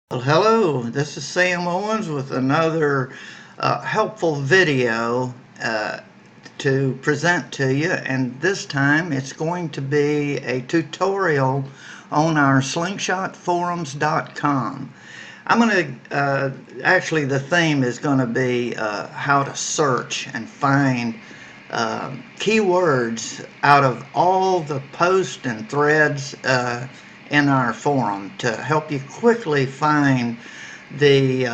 Well, hello, this is Sam Owens with another helpful video to present to you, and this time it's going to be a tutorial on our slingshotforums.com. I'm going to, actually the theme is going to be how to search and find keywords out of all the posts and threads in our forum to help you quickly find the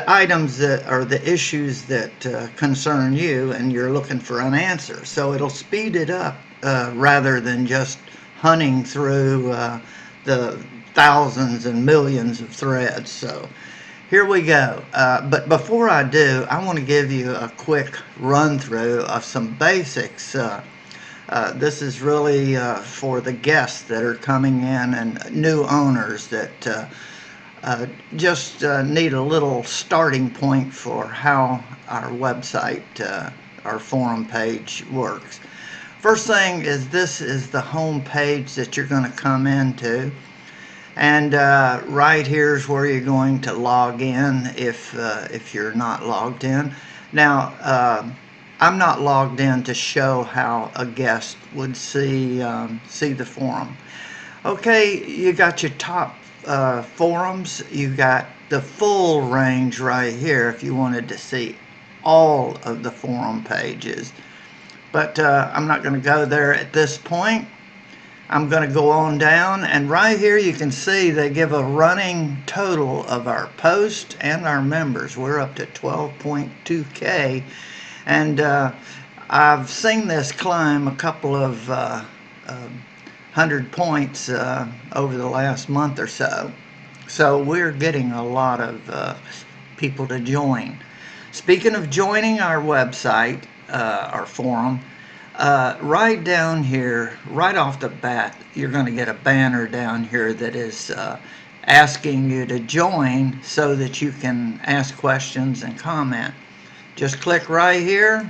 items that are the issues that concern you and you're looking for an answer. So it'll speed it up rather than just hunting through the thousands and millions of threads. So here we go. But before I do, I want to give you a quick run through of some basics. This is really for the guests that are coming in and new owners that just need a little starting point for how our website, our forum page works. First thing is, this is the home page that you're going to come into. And right here is where you're going to log in if you're not logged in. Now, I'm not logged in to show how a guest would see the forum. Okay, you got your top forums. You got the full range right here if you wanted to see all of the forum pages. But I'm not going to go there at this point. I'm going to go on down, and right here you can see they give a running total of our posts and our members. We're up to 12.2K, and I've seen this climb a couple of 100 points over the last month or so. So we're getting a lot of people to join. Speaking of joining our website, our forum, right down here, right off the bat, you're going to get a banner down here that is asking you to join so that you can ask questions and comment. Just click right here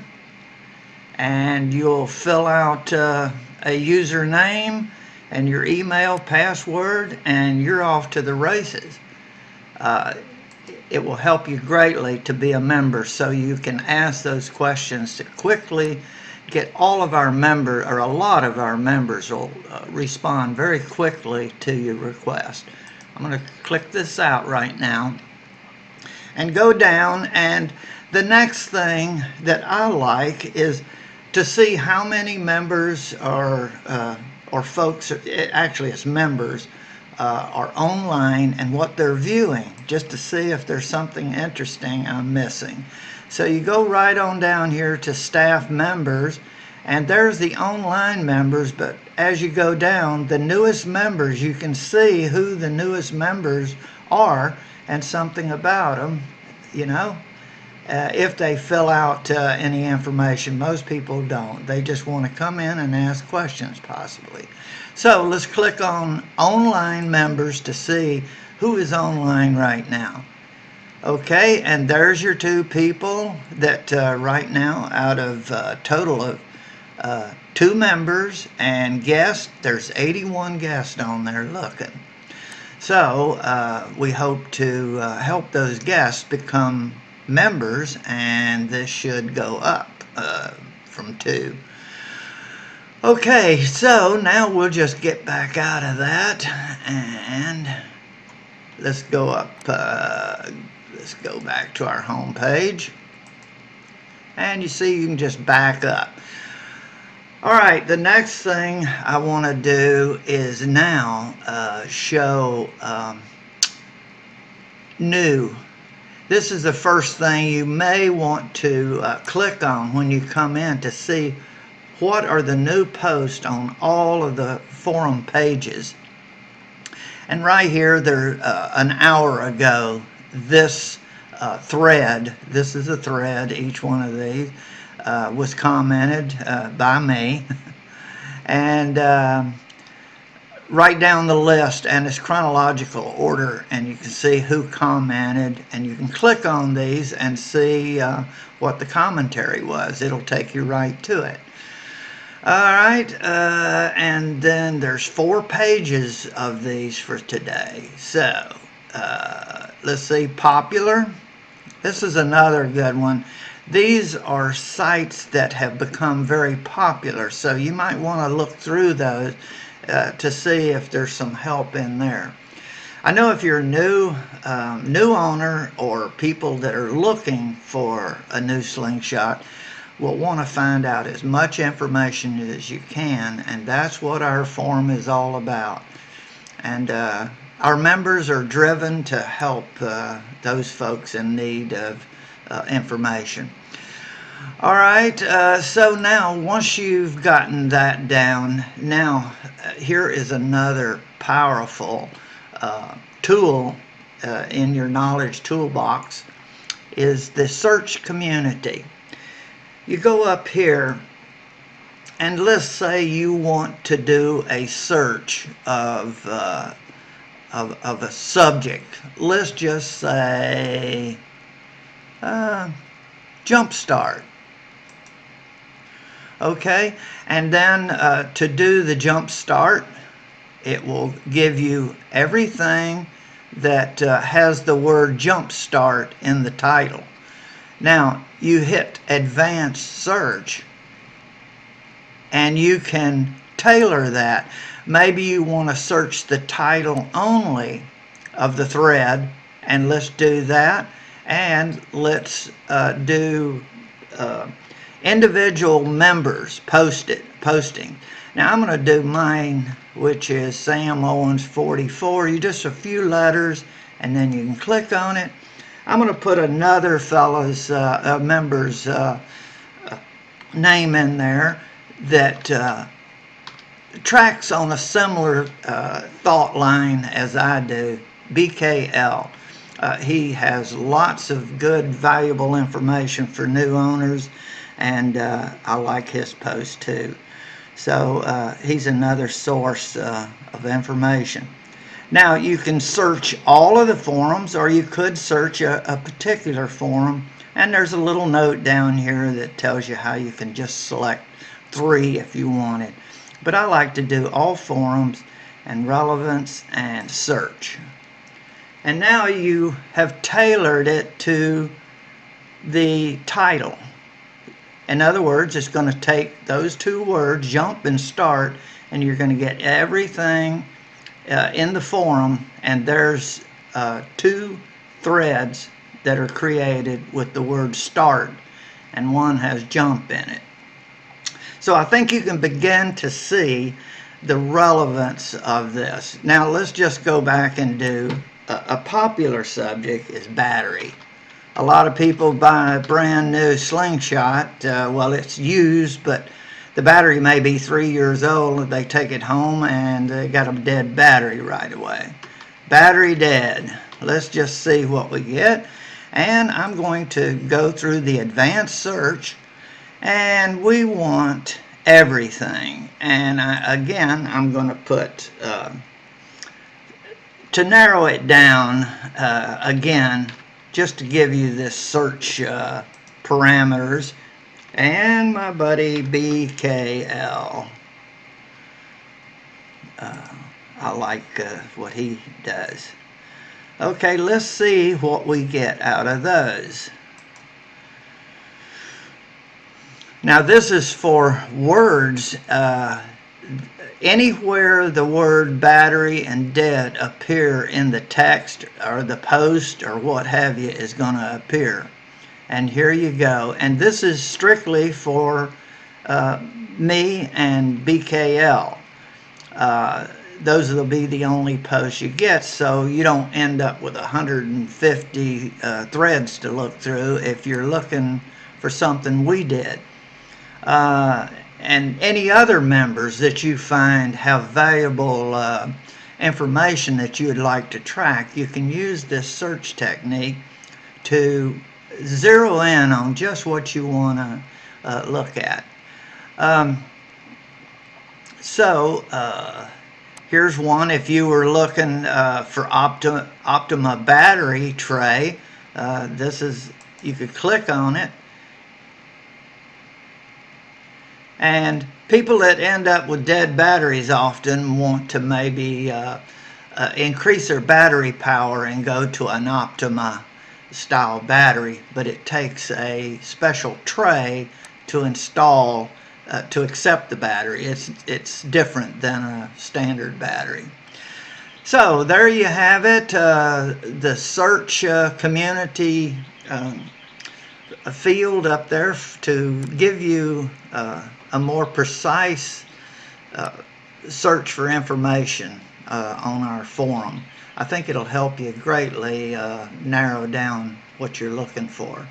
and you'll fill out a username and your email password, and you're off to the races. It will help you greatly to be a member so you can ask those questions to quickly get all of our members, or a lot of our members will respond very quickly to your request. I'm going to click this out right now and go down, and the next thing that I like is to see how many members or folks, actually it's members, are online and what they're viewing, just to see if there's something interesting I'm missing. So you go right on down here to staff members, and there's the online members, but as you go down, the newest members, you can see who the newest members are and something about them, you know, if they fill out any information. Most people don't. They just want to come in and ask questions possibly. So let's click on online members to see who is online right now. Okay, and there's your two people that right now, out of a total of 2 members and guests, there's 81 guests on there looking. So we hope to help those guests become members, and this should go up from 2. Okay, so now we'll just get back out of that, and let's go up. Let's go back to our home page, and you see you can just back up. All right, the next thing I want to do is now show new. This is the first thing you may want to click on when you come in to see what are the new posts on all of the forum pages. And right here, there an hour ago, this thread, this is a thread, each one of these was commented by me, and write down the list, and it's chronological order, and you can see who commented, and you can click on these and see what the commentary was. It'll take you right to it. All right, and then there's 4 pages of these for today. So let's see, popular. This is another good one. These are sites that have become very popular, so you might want to look through those to see if there's some help in there. I know if you're a new owner or people that are looking for a new slingshot will want to find out as much information as you can, and that's what our forum is all about. And our members are driven to help those folks in need of information. All right, so now once you've gotten that down, now here is another powerful tool in your knowledge toolbox, is the search community. You go up here, and let's say you want to do a search of a subject. Let's just say jumpstart. Okay, and then to do the jumpstart, it will give you everything that has the word jumpstart in the title. Now you hit advanced search, and you can tailor that. Maybe you want to search the title only of the thread, and let's do that. And let's do individual members posting. Now I'm going to do mine, which is Sam Owens 44. You just a few letters, and then you can click on it. I'm going to put another fellow's member's name in there that tracks on a similar thought line as I do, BKL. He has lots of good, valuable information for new owners, and I like his post too. So he's another source of information. Now you can search all of the forums, or you could search a particular forum, and there's a little note down here that tells you how you can just select 3 if you wanted. But I like to do all forums and relevance and search. And now you have tailored it to the title. In other words, it's going to take those 2 words, jump and start, and you're going to get everything in the forum, and there's 2 threads that are created with the word start, and one has jump in it. So I think you can begin to see the relevance of this. Now let's just go back and do a popular subject is battery. A lot of people buy a brand new slingshot. Well, it's used, but the battery may be 3 years old, and they take it home and they got a dead battery right away. Battery dead. Let's just see what we get. And I'm going to go through the advanced search, and we want everything. And again, I'm going to put, to narrow it down again, just to give you this search parameters, and my buddy BKL. I like what he does. Okay, let's see what we get out of those. Now this is for words. Anywhere the word battery and dead appear in the text or the post or what have you is going to appear. And here you go. And this is strictly for me and BKL. Those will be the only posts you get, so you don't end up with 150 threads to look through if you're looking for something we did. And any other members that you find have valuable information that you would like to track, you can use this search technique to zero in on just what you want to look at. Here's one. If you were looking for Optima battery tray, you could click on it. And people that end up with dead batteries often want to maybe increase their battery power and go to an Optima style battery, but it takes a special tray to install to accept the battery. It's different than a standard battery. So there you have it, the search community field up there to give you a more precise search for information on our forum. I think it'll help you greatly narrow down what you're looking for.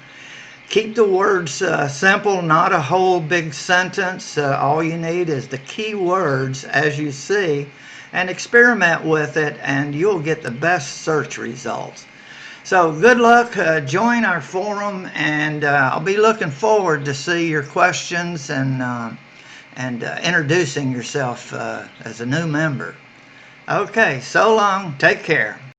Keep the words simple, not a whole big sentence. All you need is the key words as you see, and experiment with it, and you'll get the best search results. So good luck, join our forum, and I'll be looking forward to see your questions and introducing yourself as a new member. Okay, so long, take care.